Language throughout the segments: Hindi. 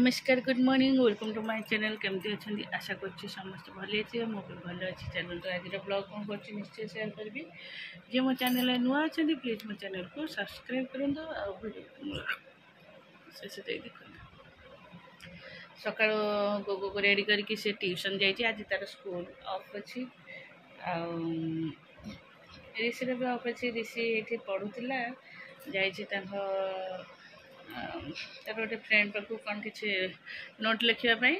नमस्कार good morning welcome to my channel केमती अच्छी आशा कर समस्त भले अच्छे मो भल अच्छी चैनल तो आज ब्लॉग कौन कर निश्चय सेयार करी जी मो चैनल नुआ अच्छा प्लीज मो चैनल को सब्सक्राइब करूँ शेष देख सका गोगो को रेडी करके से ट्यूशन जाइए आज तार स्कूल ऑफ अच्छी ऋषि भी ऑफ अच्छी ऋषि ये पढ़ुला जा तार गोटे फ्रेंड पाखु कौन कि नोट लिखापी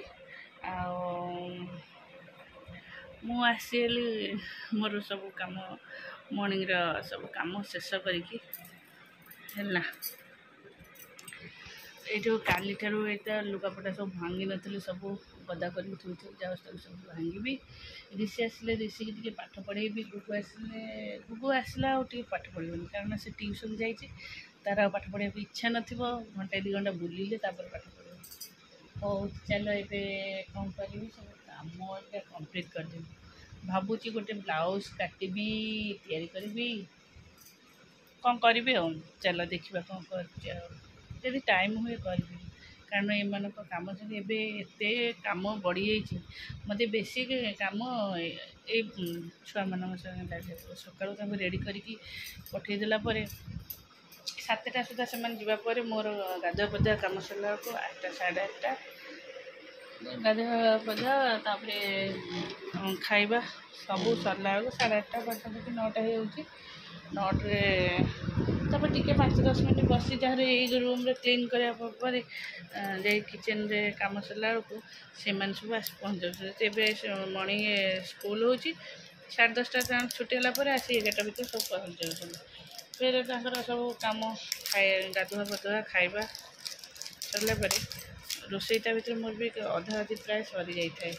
आसली मोर सब कम मॉर्निंग सब कम शेष करके ये काली ठारू ये लुगापटा सब भांगी नी सब गदा कर सब भांगी ऋषि आसले ऋषि की पाठ पढ़ेबी गुगु आसला पाठ पढ़ी कारण से ट्यूशन जाइए तार पाठ पढ़ा इच्छा न घंटे 2 घंटा बुलिले पाठ पढ़े हो चलो ये कौन करी सब कम कंप्लीट करदेवी भावुची गोटे ब्लाउज काटिबी तैयारी करी कौन करी चलो देखा कौन कर टाइम हुए करी कारण एम कम एते कम बढ़ी जाइए मत बेसी कम ये छुआ मान सका रेडी करके पठेदेला 7टा सुधा से जावापर मोर गाधुआ पधुआ कम सरला 8टा 8:30 गाधुआ पधुआ खाइबा सब सरला 8:30 पाखापाखि 9टा हो 9टे टी 5-10 मिनट बसी जार ये रूम रे क्लीन करापर जा किचन रे कम सरला से सब आस पहुँच मॉर्निंग स्कूल हो 10:30 छुट्टी है आसी 11टा भितर सब पहुँच जाऊँ फिर सब कम खाए गाधुआ पधुआ खाइबा सरला रोसईटा भर मोर भी अधा अधि प्राय सरी जाए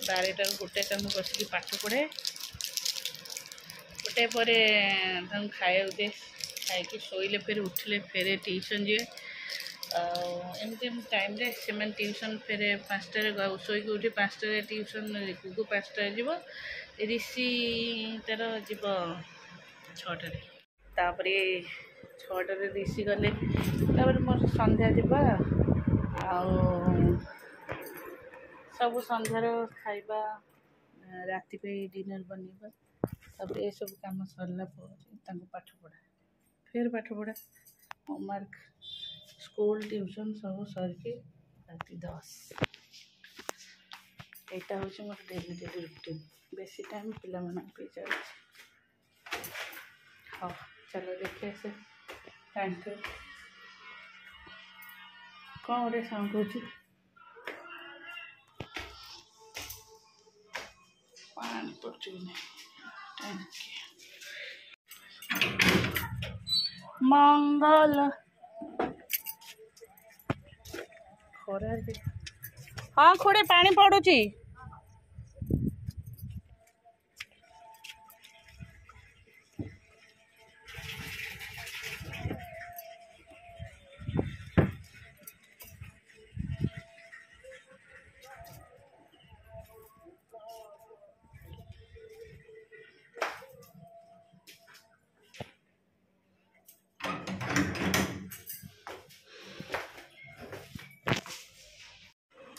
12टा 1टा मुझे बस पाठ पढ़े 1टा पर खाए दे खाई शोले फिर उठिले फेरे ट्यूशन जी एमती टाइम से ट्यूशन फेरे 5टारे शोक उठी 5टारे ट्यूशन गुगु 5टारे जीव ऋषि तार जीव 6टारे तापर 6टारे ऋषि गले मोर संध्या जीवा सब संध्यार खाइबा राति पे डिनर बनइबा तापर ये सब काम सरला पाठ पढ़ा फिर पाठ पढ़ा होमवर्क स्कूल ट्यूशन सब सरके राति 10 यहाँ हूँ मोर डेली रुटीन बेसी टाइम पिला चल हाँ चलो देखिए से टाइम तो कौन गोटे साउंड हो पानी पड़ू मंगल खरा हाँ खोड़े पानी पड़ुची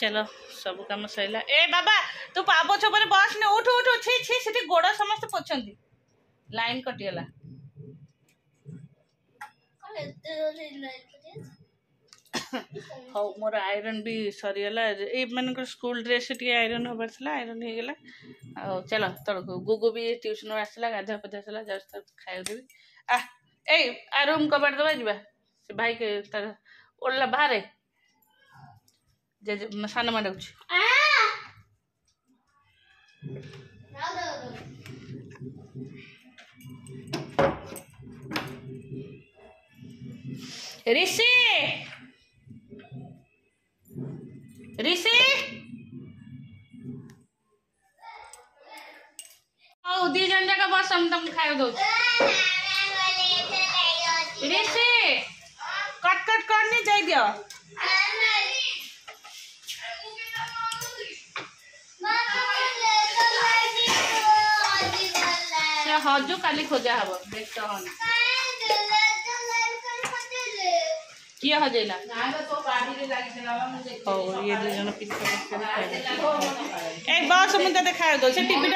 चलो सब कम सरला ए बाबा तू पापो छपर बस ने उठ उठ छी छी सेठी गोड़ समस्त पोछंती लाइन कटियला हाँ मोर आयरन भी सरीगला ये मान स्कूल ड्रेस टी आयरन हबार था आयरन हो गला चलो तड़को गुगु भी ट्यूशन आसला गाधुआ पधुआ सला जस्ट खाई देवी आ रूम कबाड़ दबा जा से भाई के तार ओला बाहर जे सान मा डाकुछ ऋषि ऋषि आओ 2 जन जगह बस हम तुम खाए दो ऋषि कट कट करनी जाई दियो हजू काली खोजा हम देख किए हजेला तो हौ ये दुई जन पिछा ए बस मुझे देखा दो से टीवी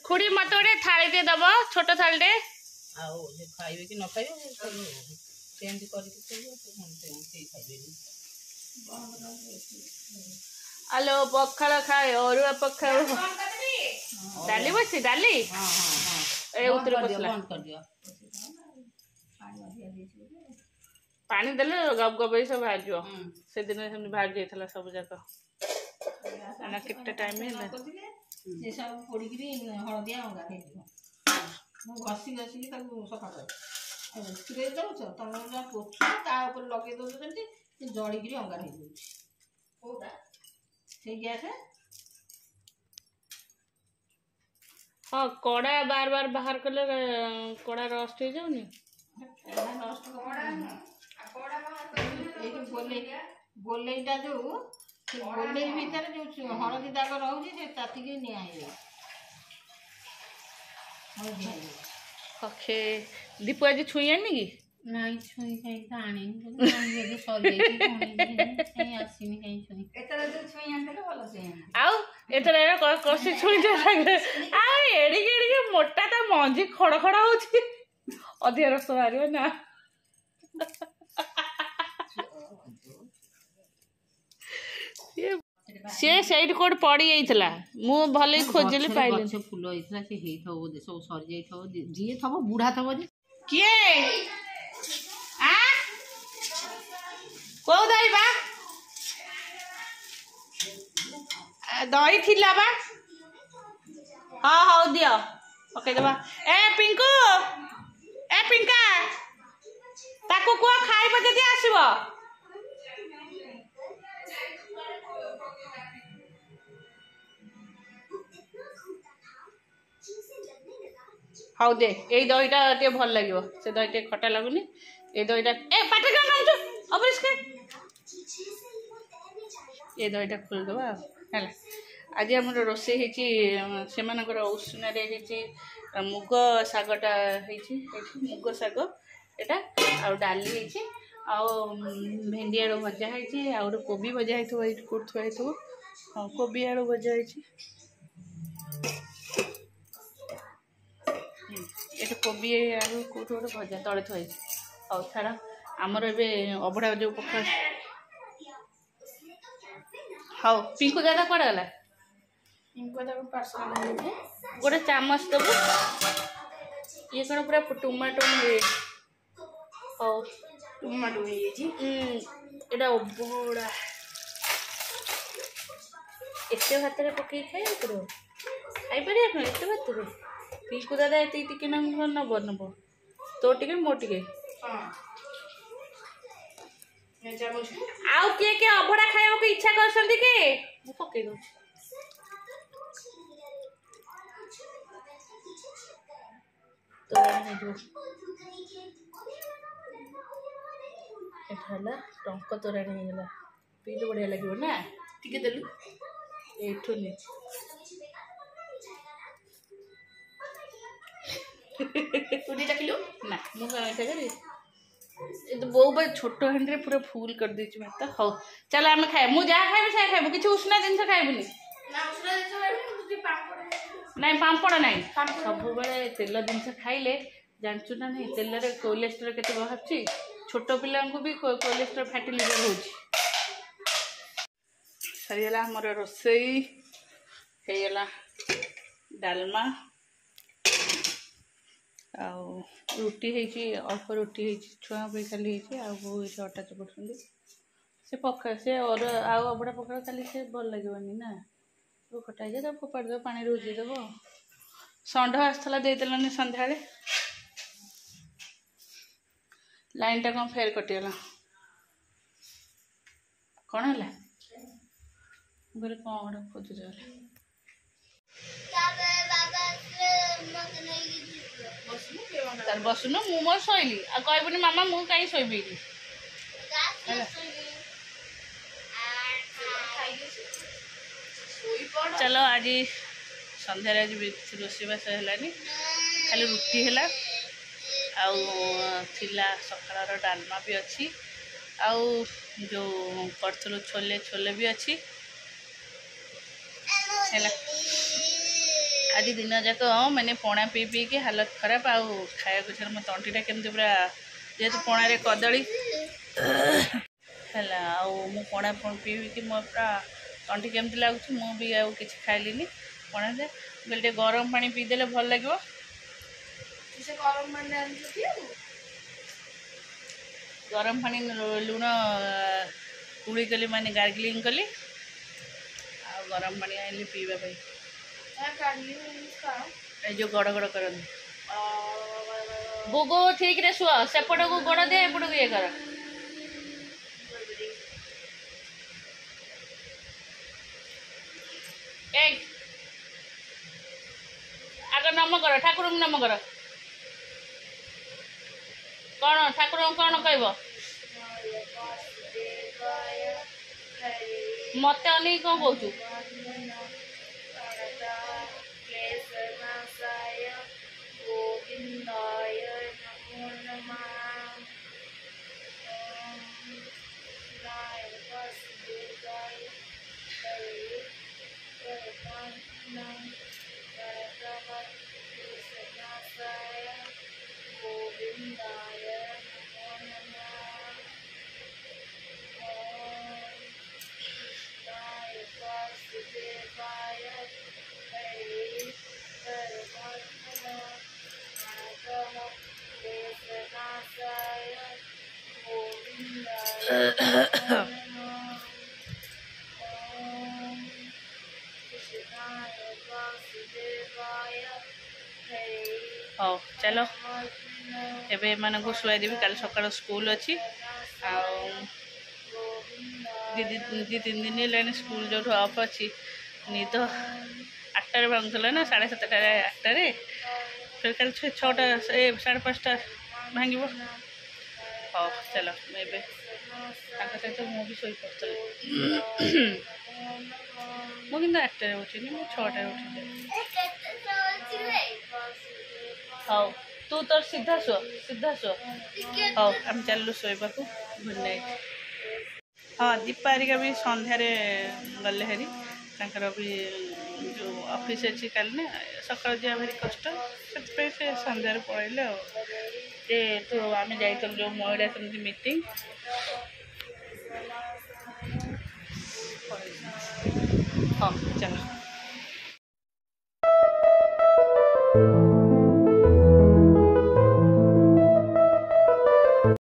खुड़ी मत गोटे थाली टे दब छोट थाली टे खाइबे कि न खाइबे सेमती करके आलो पखाड़ खाए अरुआ पखाड़ डाली बसी डाली ए उतर पसला बंद कर दियो पानी देले गप गप सब बाहर जो से दिन से बाहर जाइथला सब जाक ना कितना टाइम है ये सब पोड़ी की हळदिया अंगा हे मु घसी घसी ताको सफा कर स्प्रे दउछ तमे जा पोछ ता ऊपर लगे दउछ जंती से जड़ी की अंगा हे दउछ कोडा से गैस है हाँ कड़ा बार बार बाहर कले कड़ा रस्ट हो जाऊनी गोलेटा जो गोले भीतर जो हलदी दाग रोचे से तातिक निया ओके दीपू आज छुई आनी कि नहीं छुई कहीं तो आने नहीं सर कहीं आसनी कहीं छुई एतरा जो छुई आनते भलो से आउ एतरा कसी छुई लागे आ एड़ी मोटा ता मंजी खड़ खड़ होची अधिक रस बाहर ना से सैड कोड पड़ी जाइतला मु भले खोजली पाइले गछ फूल होइतला से हेइ थबो दे सब सर जाई थबो जिए थबो बूढ़ा थबो जे किए आ को दई बा दही थिला बा हां हां दियो ओके देबा ए पिंका ताको को खाइबो जदी आसीबो हाउ दे ए दहीटा टे भल लागिवो से दहीटे खटा लागुनी ए दहीटा ए पाटे का नाउ अबरिस्के ए दहीटा खोल दबा हैला आज हमर रोसे हेची सेमानकर उष्ण रे हेची मुग सागटा हेची मुग साग एटा आ डाली हेची आ भेंडी आड़ू भजा हेची आ कोबी भजा हेतो एट कोथवा हेतो हां कोबी आड़ू भजा हेची ये कोबी आलू कौट गोटे भजा तले थी और छाड़ आमर ए अबड़ा जो पखा हाँ पिंकु दादा कौन गला गोटे चामच दबु ये कौन पूरा टमाटो हाँ टमाटो यहाँ अबड़ा एत भात पकई खाई पार एत भात पिंकु दादा ये टिके नब नब तो टिके मो टिके आउ किए किए अभड़ा खाइबा को इच्छा करछंती के मु पकई दो तो नहीं जो एठाला टंक तोरा नहीं गला पीले बढ़िया लागिवो ना टिके देलु एठो ने पूरी किलो ना मुझे तो बो छोट हांडी पूरा फुल कर दी भात हाँ चल आम खाए मुझे जहाँ खाइबी से खाइबू किसी उष्णा जिन खाइबुनि ना पापड़ ना सब तेल जिन खाइले जानचु ना नहीं तेल कोलेस्ट्रॉल केते बाहर छोट पिला भी कोलेस्ट्रॉल फैटी लिवर हो सरीगला आमर रोसई होगला डालमा रुटी अल्प रुटी छुआ पे खाली अटा चपड़ुंट से पका से अबड़ा पका खाली से भल लगे ना वो खटा जाए फोपाड़ दब पानी रुझी दब षंढ आसला देदेलानी संध्या लाइन टा कौन फेर कटिगला कौन है बोले कौन गोटे खोज तार बसुन मु मोर शोली आ कहबुनी मामा मु कहीं शोबी चलो आज संध्यारे आज रोषेबास है खाली रुटी है आउ थिला सकाळर डालमा भी अच्छी आउ जो करथलो छोले छोले भी अच्छी है। आज दिन जाक मैंने पणा पी पी के हालत खराब आउ खाया कुछ मो तंटीटा केमती पूरा जेहेतु पणारे कदली है आउ पणा पी पी मो पूरा तंटी केमती लगुच मुझे आउ कि खाइलिनी पणा से बोले गरम पानी पीदेले भल लगे गरम पानी लुण कुड़ी कली माने गार्गिलिंग कली आ गरम पानी आइली पीवा जो गड़ गड़ कर गुगु ठीक रे शुआ सेपट को गोड़ दे एपट को ये कर आग नम कर ठाकुर नम कर कौन ठाकुर कौन कह मत अनेक कौन कौचु हाँ चलो एबे मान को शुआई देवी कल सकाल स्कूल अच्छी दी तीन दिन है स्कूल जो ऑफ अच्छी नहीं तो 8टार भांगुला ना 7:30 8टारे फिर कल 6टा 5:30 भांग हाँ चलो मुझे सहित मुझे शोई पड़ी मुझे 8टारे उठी 6टारे उठी हाँ तू तो सीधा शो हाँ आम चलू शोवा को गुड नाइट। हाँ दीपा हरिका भी संध्यार गले हेरी भी जो ऑफिस अच्छी कल ना सकाल जा भारी कष्ट से संध्यार पड़े तो आम जा जो महिला समिति मीटिंग हाँ चलो।